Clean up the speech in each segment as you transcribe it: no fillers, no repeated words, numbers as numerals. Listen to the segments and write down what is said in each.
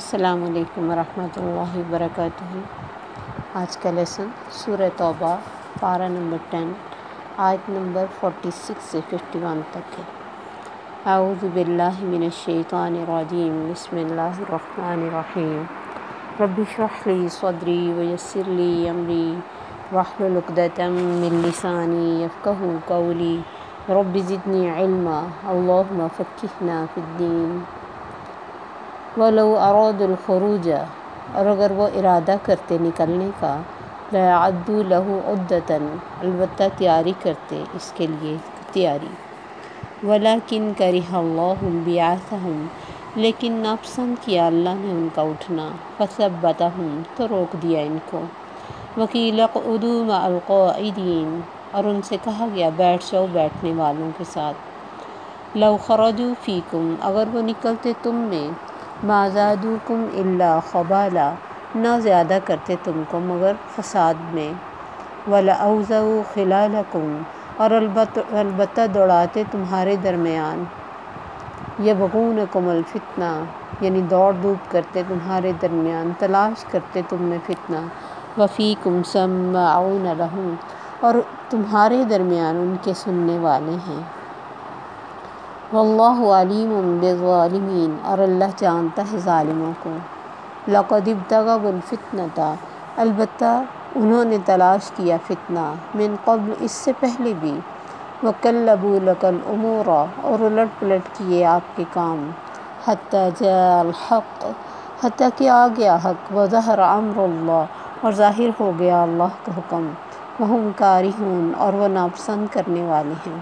السلام علیکم ورحمۃ اللہ وبرکاتہ۔ آج کا لیسن سورہ توبہ پارہ نمبر 10 آیت نمبر 46 سے 51 تک ہے۔ اعوذ باللہ من الشیطان الرجیم، بسم اللہ الرحمن الرحیم۔ رب اشرح لی صدری ویسر لی امری واحلل عقدۃ من لسانی یفقہوا قولی رب زدنی علما اللہم فقہنا فی الدین۔ وَلَوْ أَرَادُوا الْخُرُوجَ، اور اگر وہ ارادہ کرتے نکلنے کا، لَأَعَدُّوا لَهُ عُدَّةً، البتہ تیاری کرتے اس کے لیے تیاری۔ وَلَكِنْ كَرِهَ اللَّهُ بِعَاثَهُمْ، لیکن ناپسند کیا اللہ نے ان کا اٹھنا، فَثَبَّتَهُمْ، تو روک دیا ان کو۔ وَقِيلَ اقْعُدُوا مَعَ الْقَاعِدِينَ، اور ان سے کہا گیا بیٹھ جاؤ بیٹھنے والوں کے ساتھ۔ لَوْ خَرَجُوا فِيكُمْ، اگر وہ نکلتے تم میں، مَا زَادُوكُمْ إِلَّا خَبَالًا، نہ زیادہ کرتے تم کو مگر فساد میں۔ وَلَأَوْضَعُوا خِلَالَكُمْ، اور البتہ دوڑاتے تمہارے درمیان۔ يَبْغُونَكُمُ الْفِتْنَةَ، یعنی دوڑ دھوپ کرتے تمہارے درمیان، تلاش کرتے تم میں فتنہ۔ وَفِيكُمْ سَمَّاعُونَ لَهُمْ، اور تمہارے درمیان ان کے سننے والے ہیں۔ واللہ علیم بالظالمین، اور اللہ جانتا ہے ظالموں کو۔ لقد ابتغوا الفتنة، البتہ انہوں نے تلاش کیا فتنہ، من قبل، اس سے پہلے بھی۔ وقلبوا لك الامور، اور الٹ پلٹ کیے آپ کے کام۔ حتی جاء الحق، حتیٰ کہ آ گیا حق۔ وظہر امر اللہ، اور ظاہر ہو گیا اللہ کا حکم۔ وہم کارہون، اور وہ ناپسند کرنے والے ہیں۔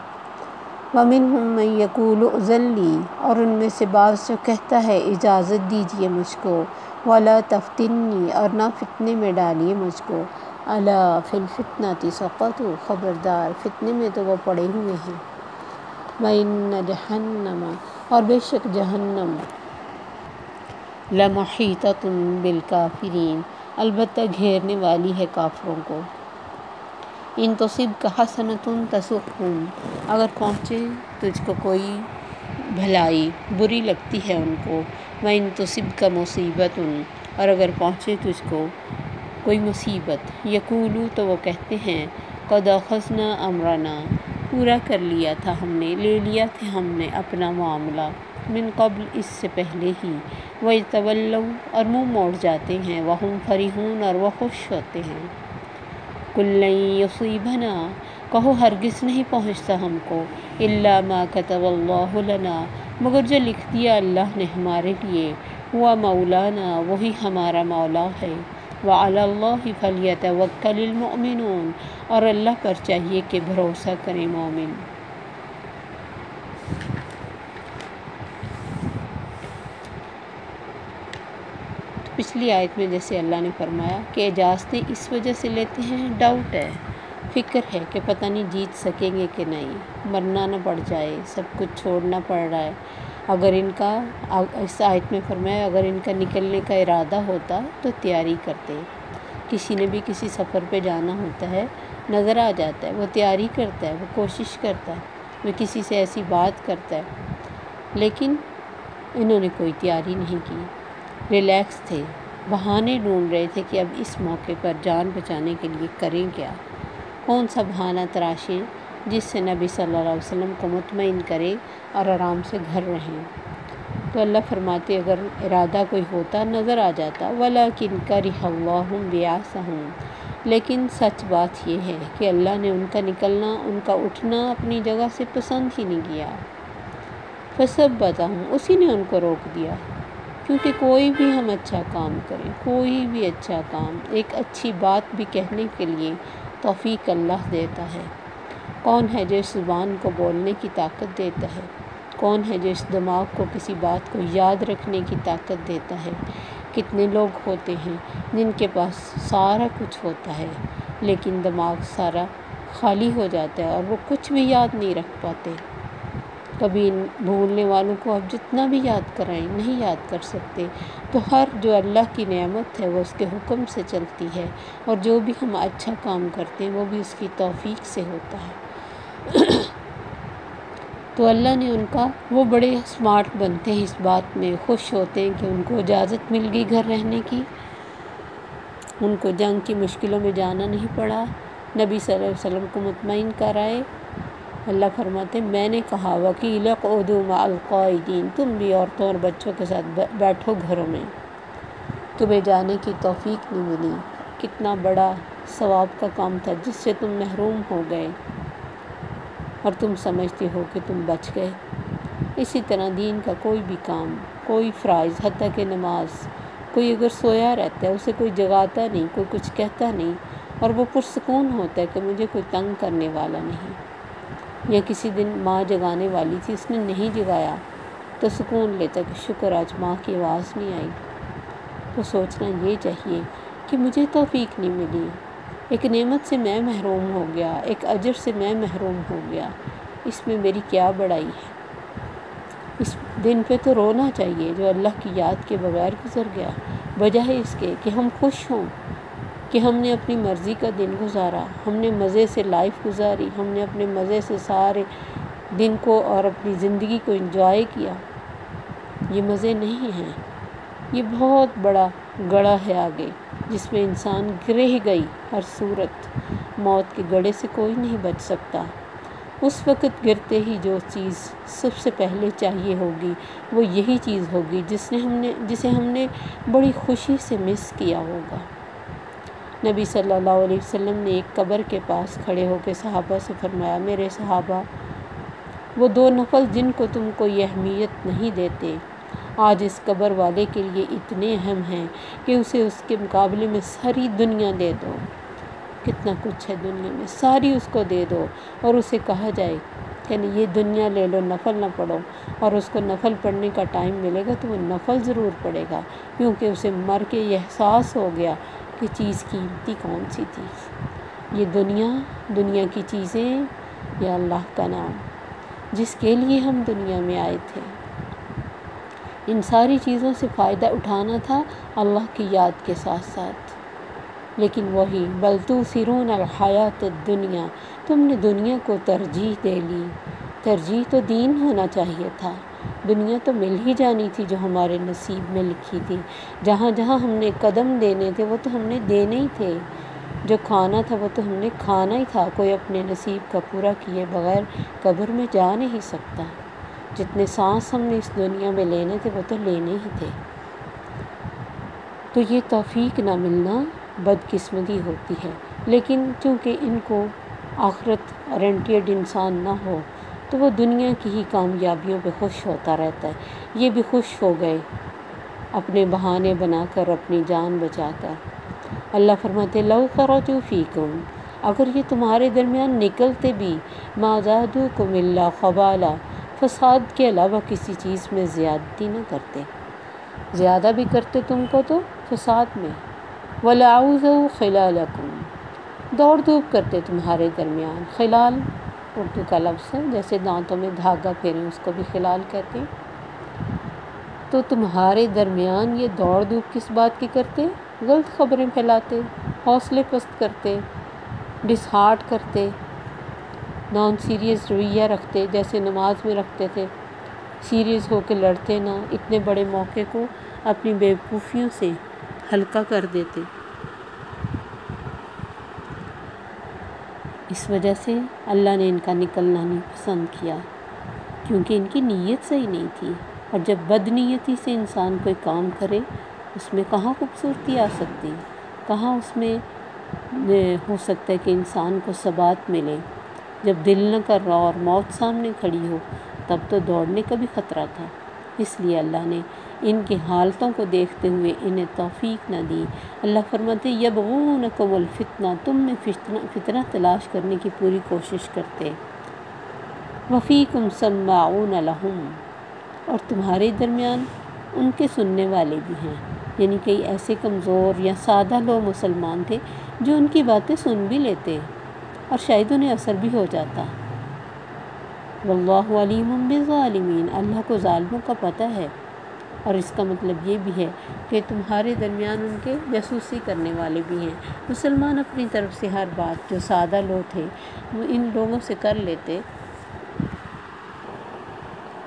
وَمِنْهُمْ مَنْ يَقُولُ ائْذَنْ لِي، اور ان میں سے بعض جو کہتا ہے اجازت دیجیے مجھ کو۔ وَلَا تَفْتِنِّي، اور نہ فتنے میں ڈالیے مجھ کو۔ أَلَا فِي الْفِتْنَةِ سَقَطُوا، خبردار فتنے میں تو وہ پڑے ہوئے ہیں۔ وَإِنَّ جَهَنَّمَ، اور بے شک جہنم، لَمُحِيطَةٌ بِالْكَافِرِينَ، البتہ گھیرنے والی ہے کافروں کو۔ ان تصبک حسنۃ تسؤہم، اگر پہنچے تجھ کو کوئی بھلائی بری لگتی ہے ان کو۔ وَإِن تصبک مصیبۃ، اور اگر پہنچے تجھ کو کوئی مصیبت، یقولوا، تو وہ کہتے ہیں، قد اخذنا امرنا، پورا کر لیا تھا ہم نے، لے لیا تھا ہم نے اپنا معاملہ، من قبل، اس سے پہلے ہی۔ وَيَتَوَلَّوْا، اور منہ موڑ جاتے ہیں، وَهُمْ فَرِحُونَ، اور وہ خوش ہوتے ہیں۔ قُل لَّن يُصِيبَنَا، کہو ہرگز نہیں پہنچتا ہم کو، إِلَّا مَا كَتَبَ اللَّهُ لَنَا، مگر جو لکھ دیا اللہ نے ہمارے لیے۔ هُوَ مَوْلَانَا، وہی ہمارا مولا ہے۔ وَعَلَى اللَّهِ فَلْيَتَوَكَّلِ الْمُؤْمِنُونَ، اور اللہ پر چاہیے کہ بھروسہ کریں مومن۔ پچھلی آیت میں جیسے اللہ نے فرمایا کہ اجازتیں اس وجہ سے لیتے ہیں، ڈاؤٹ ہے، فکر ہے کہ پتہ نہیں جیت سکیں گے کہ نہیں، مرنا نہ پڑ جائے، سب کچھ چھوڑنا پڑ رہا ہے۔ اگر ان کا، اس آیت میں فرمایا، اگر ان کا نکلنے کا ارادہ ہوتا تو تیاری کرتے۔ کسی نے بھی کسی سفر پہ جانا ہوتا ہے، نظر آ جاتا ہے، وہ تیاری کرتا ہے، وہ کوشش کرتا ہے، وہ کسی سے ایسی بات کرتا ہے، لیکن انہوں نے کوئی تیاری نہیں کی، ریلیکس تھے، بہانے ڈھونڈ رہے تھے کہ اب اس موقع پر جان بچانے کے لیے کریں کیا، کون سا بہانہ تراشیں جس سے نبی صلی اللہ علیہ وسلم کو مطمئن کرے اور آرام سے گھر رہیں۔ تو اللہ فرماتے اگر ارادہ کوئی ہوتا، نظر آ جاتا۔ وَلَكِنْ كَرِهَ اللَّهُ بِعَاثَهُمْ، لیکن سچ بات یہ ہے کہ اللہ نے ان کا نکلنا، ان کا اٹھنا اپنی جگہ سے پسند ہی نہیں کیا۔ فَثَبَّتَهُمْ، اسی نے ان کو روک دیا، کیونکہ کوئی بھی ہم اچھا کام کریں، کوئی بھی اچھا کام، ایک اچھی بات بھی کہنے کے لیے توفیق اللہ دیتا ہے۔ کون ہے جو اس زبان کو بولنے کی طاقت دیتا ہے؟ کون ہے جو اس دماغ کو کسی بات کو یاد رکھنے کی طاقت دیتا ہے؟ کتنے لوگ ہوتے ہیں جن کے پاس سارا کچھ ہوتا ہے لیکن دماغ سارا خالی ہو جاتا ہے اور وہ کچھ بھی یاد نہیں رکھ پاتے۔ کبھی بھولنے والوں کو آپ جتنا بھی یاد کرائیں نہیں یاد کر سکتے۔ تو ہر جو اللہ کی نعمت ہے وہ اس کے حکم سے چلتی ہے، اور جو بھی ہم اچھا کام کرتے ہیں وہ بھی اس کی توفیق سے ہوتا ہے۔ تو اللہ نے ان کا، وہ بڑے اسمارٹ بنتے ہیں اس بات میں، خوش ہوتے ہیں کہ ان کو اجازت مل گئی گھر رہنے کی، ان کو جنگ کی مشکلوں میں جانا نہیں پڑا، نبی صلی اللہ علیہ وسلم کو مطمئن کرائے۔ اللہ فرماتے ہیں میں نے کہا وَقِيلَ اقْعُدُوا مَعَ الْقَاعِدِينَ، تم بھی عورتوں اور بچوں کے ساتھ بیٹھو گھروں میں، تمہیں جانے کی توفیق نہیں ملی۔ کتنا بڑا ثواب کا کام تھا جس سے تم محروم ہو گئے اور تم سمجھتے ہو کہ تم بچ گئے۔ اسی طرح دین کا کوئی بھی کام، کوئی فرائض، حتیٰ کہ نماز، کوئی اگر سویا رہتا ہے اسے کوئی جگاتا نہیں، کوئی کچھ کہتا نہیں، اور وہ پرسکون ہوتا ہے کہ مجھے کوئی تنگ کرنے والا نہیں۔ یا کسی دن ماں جگانے والی تھی، اس نے نہیں جگایا تو سکون لیتا کہ شکر آج ماں کی آواز نہیں آئی۔ تو سوچنا یہ چاہیے کہ مجھے توفیق نہیں ملی، ایک نعمت سے میں محروم ہو گیا، ایک اجر سے میں محروم ہو گیا، اس میں میری کیا بڑائی ہے؟ اس دن پہ تو رونا چاہیے جو اللہ کی یاد کے بغیر گزر گیا، بجائے اس کے کہ ہم خوش ہوں کہ ہم نے اپنی مرضی کا دن گزارا، ہم نے مزے سے لائف گزاری، ہم نے اپنے مزے سے سارے دن کو اور اپنی زندگی کو انجوائے کیا۔ یہ مزے نہیں ہیں، یہ بہت بڑا گڑھا ہے آگے، جس میں انسان گرہ گئی ہر صورت، موت کے گڑھے سے کوئی نہیں بچ سکتا۔ اس وقت گرتے ہی جو چیز سب سے پہلے چاہیے ہوگی وہ یہی چیز ہوگی جسے ہم نے بڑی خوشی سے مس کیا ہوگا۔ نبی صلی اللہ علیہ وسلم نے ایک قبر کے پاس کھڑے ہو کے صحابہ سے فرمایا میرے صحابہ، وہ 2 نفل جن کو تم کوئی اہمیت نہیں دیتے آج اس قبر والے کے لیے اتنے اہم ہیں کہ اسے اس کے مقابلے میں ساری دنیا دے دو۔ کتنا کچھ ہے دنیا میں، ساری اس کو دے دو، اور اسے کہا جائے کہ یہ دنیا لے لو، نفل نہ پڑھو، اور اس کو نفل پڑھنے کا ٹائم ملے گا تو وہ نفل ضرور پڑھے گا، کیونکہ اسے مر کے یہ احساس ہو گیا کہ چیز قیمتی کون سی تھی، یہ دنیا کی چیزیں یا اللہ کا نام جس کے لیے ہم دنیا میں آئے تھے۔ ان ساری چیزوں سے فائدہ اٹھانا تھا اللہ کی یاد کے ساتھ ساتھ، لیکن وہی بل تؤثرون الحیات الدنیا، تم نے دنیا کو ترجیح دے لی۔ ترجیح تو دین ہونا چاہیے تھا، دنیا تو مل ہی جانی تھی جو ہمارے نصیب میں لکھی تھی، جہاں جہاں ہم نے قدم دینے تھے وہ تو ہم نے دینے ہی تھے، جو کھانا تھا وہ تو ہم نے کھانا ہی تھا، کوئی اپنے نصیب کا پورا کیے بغیر قبر میں جا نہیں سکتا، جتنے سانس ہم نے اس دنیا میں لینے تھے وہ تو لینے ہی تھے۔ تو یہ توفیق نہ ملنا بدقسمتی ہوتی ہے، لیکن چونکہ ان کو آخرت اورینٹیڈ انسان نہ ہو تو وہ دنیا کی ہی کامیابیوں پہ خوش ہوتا رہتا ہے۔ یہ بھی خوش ہو گئے اپنے بہانے بنا کر، اپنی جان بچا کر۔ اللہ فرماتے لو خرجوا فیکم، اگر یہ تمہارے درمیان نکلتے بھی ما زادوکم الا خبالا، فساد کے علاوہ کسی چیز میں زیادتی نہ کرتے، زیادہ بھی کرتے تم کو تو فساد میں، وَلَعَوْضَوْا خِلَالَكُمْ، دوڑ دھوپ کرتے تمہارے درمیان۔ خلال اردو کا لفظ ہے، جیسے دانتوں میں دھاگا پھیریں اس کو بھی خلال کہتے ہیں۔ تو تمہارے درمیان یہ دوڑ دھوپ کس بات کی کرتے؟ غلط خبریں پھیلاتے، حوصلے پست کرتے، ڈسہارٹ کرتے، نان سیریس رویہ رکھتے، جیسے نماز میں رکھتے تھے، سیریس ہو کے لڑتے نہ، اتنے بڑے موقع کو اپنی بیوقوفیوں سے ہلکا کر دیتے۔ اس وجہ سے اللہ نے ان کا نکلنا نہیں پسند کیا، کیونکہ ان کی نیت صحیح نہیں تھی، اور جب بد نیتی سے انسان کوئی کام کرے اس میں کہاں خوبصورتی آ سکتی، کہاں اس میں ہو سکتا ہے کہ انسان کو ثبات ملے۔ جب دل نہ کر رہا اور موت سامنے کھڑی ہو تب تو دوڑنے کا بھی خطرہ تھا، اس لیے اللہ نے ان کی حالتوں کو دیکھتے ہوئے انہیں توفیق نہ دی۔ اللہ فرماتے یبغونکم الفتنہ، تم میں فتنہ تلاش کرنے کی پوری کوشش کرتے، وفیکم سماعون لہم، اور تمہارے درمیان ان کے سننے والے بھی ہیں، یعنی کئی ایسے کمزور یا سادہ لوگ مسلمان تھے جو ان کی باتیں سن بھی لیتے اور شاید انہیں اثر بھی ہو جاتا۔ واللہ علیم بالظالمین، اللہ کو ظالموں کا پتہ ہے، اور اس کا مطلب یہ بھی ہے کہ تمہارے درمیان ان کے جاسوسی کرنے والے بھی ہیں۔ مسلمان اپنی طرف سے ہر بات جو سادہ لوگ تھے وہ ان لوگوں سے کر لیتے،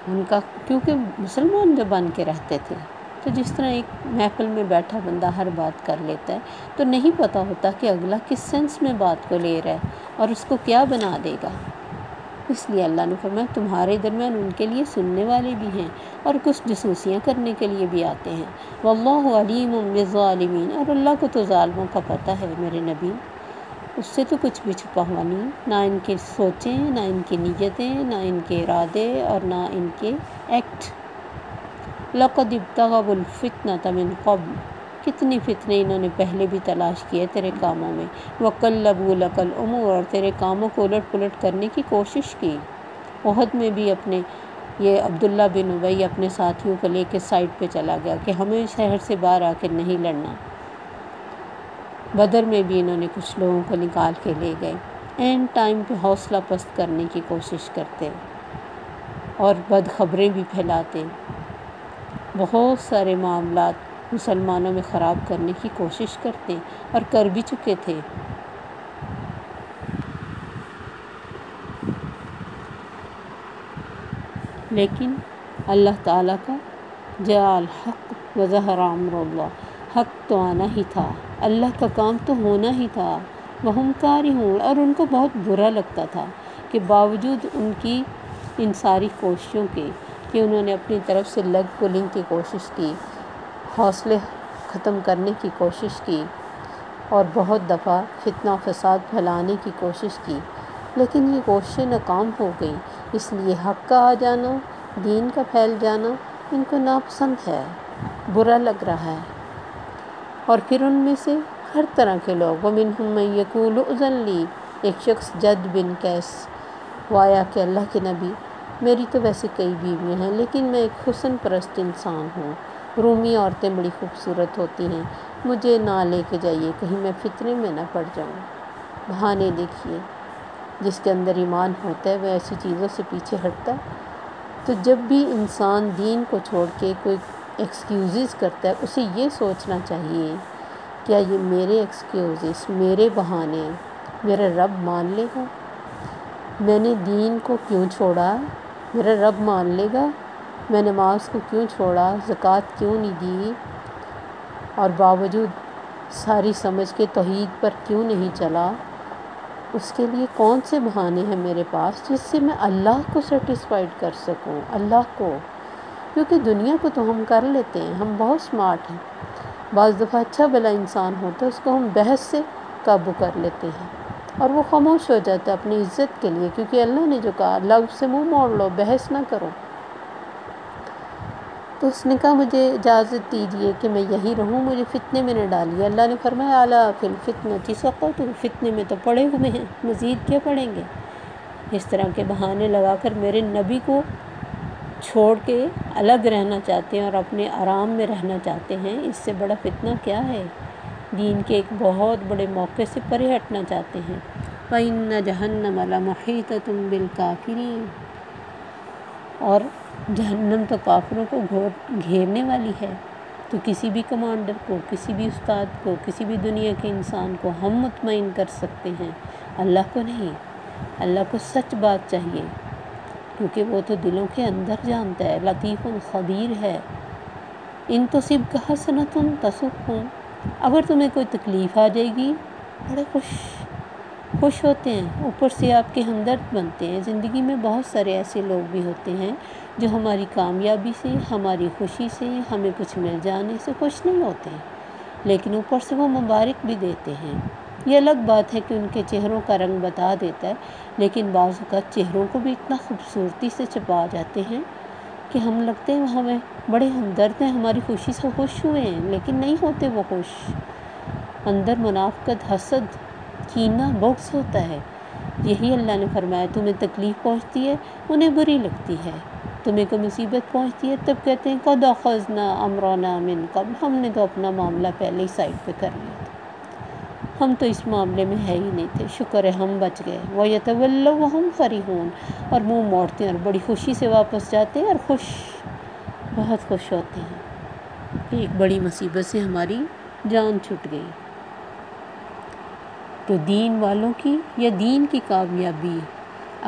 ان کا، کیونکہ مسلمان جو بن کے رہتے تھے، تو جس طرح ایک محفل میں بیٹھا بندہ ہر بات کر لیتا ہے، تو نہیں پتہ ہوتا کہ اگلا کس سینس میں بات کو لے رہا ہے اور اس کو کیا بنا دے گا۔ اس لیے اللہ نے فرمایا تمہارے درمیان ان کے لیے سننے والے بھی ہیں اور کچھ جاسوسیاں کرنے کے لیے بھی آتے ہیں۔ واللہ علیم بالظالمین، اور اللہ کو تو ظالموں کا پتہ ہے میرے نبی، اس سے تو کچھ بھی چھپا ہوا نہیں، نہ ان کی سوچیں، نہ ان کی نیتیں، نہ ان کے ارادے اور نہ ان کے ایکٹ۔ لقد ابتغوا الفتنة من قبل، کتنی فتنے انہوں نے پہلے بھی تلاش کیے تیرے کاموں میں، وقلبوا لك الامور، اور تیرے کاموں کو الٹ پلٹ کرنے کی کوشش کی۔ احد میں بھی اپنے یہ عبداللہ بن ابی اپنے ساتھیوں کو لے کے سائڈ پہ چلا گیا کہ ہمیں شہر سے باہر آ کے نہیں لڑنا۔ بدر میں بھی انہوں نے کچھ لوگوں کو نکال کے لے گئے، اینڈ ٹائم پہ حوصلہ پست کرنے کی کوشش کرتے اور بد خبریں بھی پھیلاتے، بہت سارے معاملات مسلمانوں میں خراب کرنے کی کوشش کرتے اور کر بھی چکے تھے۔ لیکن اللہ تعالیٰ کا جاء الحق وظہر امر اللہ، حق تو آنا ہی تھا، اللہ کا کام تو ہونا ہی تھا۔ وہم کارہون، اور ان کو بہت برا لگتا تھا کہ باوجود ان کی ان ساری کوششوں کے کہ انہوں نے اپنی طرف سے لیگ پولنگ کی کوشش کی، حوصلے ختم کرنے کی کوشش کی اور بہت دفعہ فتنہ و فساد پھیلانے کی کوشش کی، لیکن یہ کوششیں ناکام ہو گئیں۔ اس لیے حق کا آ جانا، دین کا پھیل جانا ان کو ناپسند ہے، برا لگ رہا ہے۔ اور پھر ان میں سے ہر طرح کے لوگ، وَمِنْهُمْ مَن يَقُولُ اُذَن لِّي، ایک شخص جد بن قیس وہ آیا کہ اللہ کے نبی، میری تو ویسے کئی بیویاں ہیں لیکن میں ایک حسن پرست انسان ہوں، رومی عورتیں بڑی خوبصورت ہوتی ہیں، مجھے نہ لے کے جائیے، کہیں میں فتنے میں نہ پڑ جاؤں۔ بہانے دیکھیے، جس کے اندر ایمان ہوتا ہے وہ ایسی چیزوں سے پیچھے ہٹتا ہے۔ تو جب بھی انسان دین کو چھوڑ کے کوئی ایکسکیوزز کرتا ہے، اسے یہ سوچنا چاہیے کیا یہ میرے ایکسکیوزز، میرے بہانے میرا رب مان لے گا؟ میں نے دین کو کیوں چھوڑا؟ میرا رب مان لے گا؟ میں نماز کو کیوں چھوڑا؟ زکوٰۃ کیوں نہیں دی؟ اور باوجود ساری سمجھ کے توحید پر کیوں نہیں چلا؟ اس کے لیے کون سے بہانے ہیں میرے پاس جس سے میں اللہ کو سیٹسفائیڈ کر سکوں، اللہ کو؟ کیونکہ دنیا کو تو ہم کر لیتے ہیں، ہم بہت سمارٹ ہیں، بعض دفعہ اچھا بھلا انسان ہوتا ہے اس کو ہم بحث سے قابو کر لیتے ہیں اور وہ خاموش ہو جاتا ہے اپنی عزت کے لیے، کیونکہ اللہ نے جو کہا لفظ سے منہ موڑ لو، بحث نہ کرو۔ تو اس نے کہا مجھے اجازت دیجیے کہ میں یہیں رہوں، مجھے فتنے میں نہ ڈالیے۔ اللہ نے فرمایا الا فی الفتنۃ سقطوا، فتنے میں تو پڑے ہوئے ہیں، مزید کیا پڑیں گے؟ اس طرح کے بہانے لگا کر میرے نبی کو چھوڑ کے الگ رہنا چاہتے ہیں اور اپنے آرام میں رہنا چاہتے ہیں، اس سے بڑا فتنہ کیا ہے؟ دین کے ایک بہت بڑے موقع سے پرے ہٹنا چاہتے ہیں۔ وَإِنَّ جَهَنَّمَ لَمُحِيطَةٌ بِالْكَافِرِينَ، اور جہنم تو کافروں کو گھیرنے والی ہے۔ تو کسی بھی کمانڈر کو، کسی بھی استاد کو، کسی بھی دنیا کے انسان کو ہم مطمئن کر سکتے ہیں، اللہ کو نہیں۔ اللہ کو سچ بات چاہیے، کیونکہ وہ تو دلوں کے اندر جانتا ہے، لطیف خبیر ہے۔ ان تصبک حسنۃ تسؤہم، اگر تمہیں کوئی تکلیف آ جائے گی بڑے خوش ہوتے ہیں، اوپر سے آپ کے ہمدرد بنتے ہیں۔ زندگی میں بہت سارے ایسے لوگ بھی ہوتے ہیں جو ہماری کامیابی سے، ہماری خوشی سے، ہمیں کچھ مل جانے سے خوش نہیں ہوتے، لیکن اوپر سے وہ مبارک بھی دیتے ہیں۔ یہ الگ بات ہے کہ ان کے چہروں کا رنگ بتا دیتا ہے، لیکن بعض اوقات چہروں کو بھی اتنا خوبصورتی سے چھپا جاتے ہیں کہ ہم لگتے ہیں ہمیں بڑے ہمدرد ہیں، ہماری خوشی سے خوش ہوئے ہیں، لیکن نہیں ہوتے وہ خوش۔ اندر منافقت، حسد، کینہ، بغض ہوتا ہے۔ یہی اللہ نے فرمایا تمہیں تکلیف پہنچتی ہے، انہیں بری لگتی ہے، تمہیں کوئی مصیبت پہنچتی ہے تب کہتے ہیں قد اخذنا امرنا من قبل، ہم نے تو اپنا معاملہ پہلے ہی سائڈ پہ کر لیا تھا، ہم تو اس معاملے میں ہے ہی نہیں تھے، شکر ہے ہم بچ گئے۔ وَيَتَوَلَّوْا وَهُمْ فَرِحُونَ، اور منہ موڑتے ہیں اور بڑی خوشی سے واپس جاتے ہیں اور بہت خوش ہوتے ہیں کہ ایک بڑی مصیبت سے ہماری جان چھٹ گئی۔ تو دین والوں کی یا دین کی کامیابی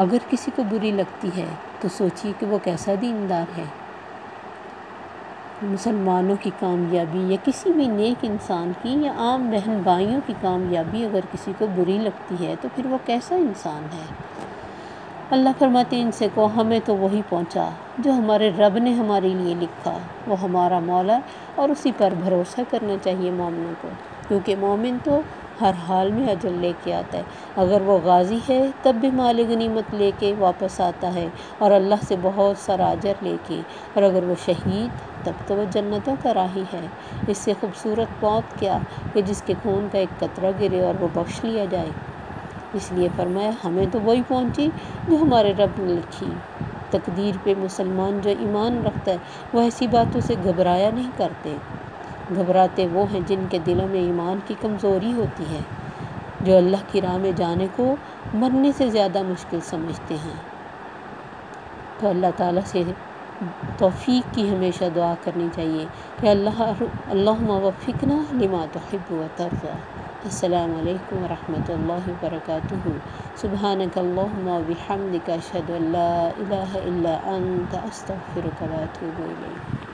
اگر کسی کو بری لگتی ہے تو سوچیے کہ وہ کیسا دیندار ہے۔ مسلمانوں کی کامیابی یا کسی بھی نیک انسان کی یا عام بہن بھائیوں کی کامیابی اگر کسی کو بری لگتی ہے تو پھر وہ کیسا انسان ہے؟ اللہ فرماتے ہیں ان سے کو ہمیں تو وہی پہنچا جو ہمارے رب نے ہمارے لیے لکھا، وہ ہمارا مولا، اور اسی پر بھروسہ کرنا چاہیے مومنوں کو، کیونکہ مومن تو ہر حال میں اجر لے کے آتا ہے۔ اگر وہ غازی ہے تب بھی مال غنیمت لے کے واپس آتا ہے اور اللہ سے بہت سارا اجر لے کے، اور اگر وہ شہید تب تو وہ جنتوں کا راہی ہے۔ اس سے خوبصورت موت کیا کہ جس کے خون کا ایک قطرہ گرے اور وہ بخش لیا جائے۔ اس لیے فرمایا ہمیں تو وہی پہنچی جو ہمارے رب نے لکھی۔ تقدیر پہ مسلمان جو ایمان رکھتا ہے وہ ایسی باتوں سے گھبرایا نہیں کرتے۔ گھبراتے وہ ہیں جن کے دلوں میں ایمان کی کمزوری ہوتی ہے، جو اللہ کی راہ میں جانے کو مرنے سے زیادہ مشکل سمجھتے ہیں۔ تو اللہ تعالیٰ سے توفیق کی ہمیشہ دعا کرنی چاہیے کہ اللہم وفقنا لما تحب و ترضی۔ السلام علیکم ورحمۃ اللہ وبرکاتہ۔ سبحانک اللہم و بحمدک، اشہد ان لا الہ الا انت، استغفرک و اتوب الیک۔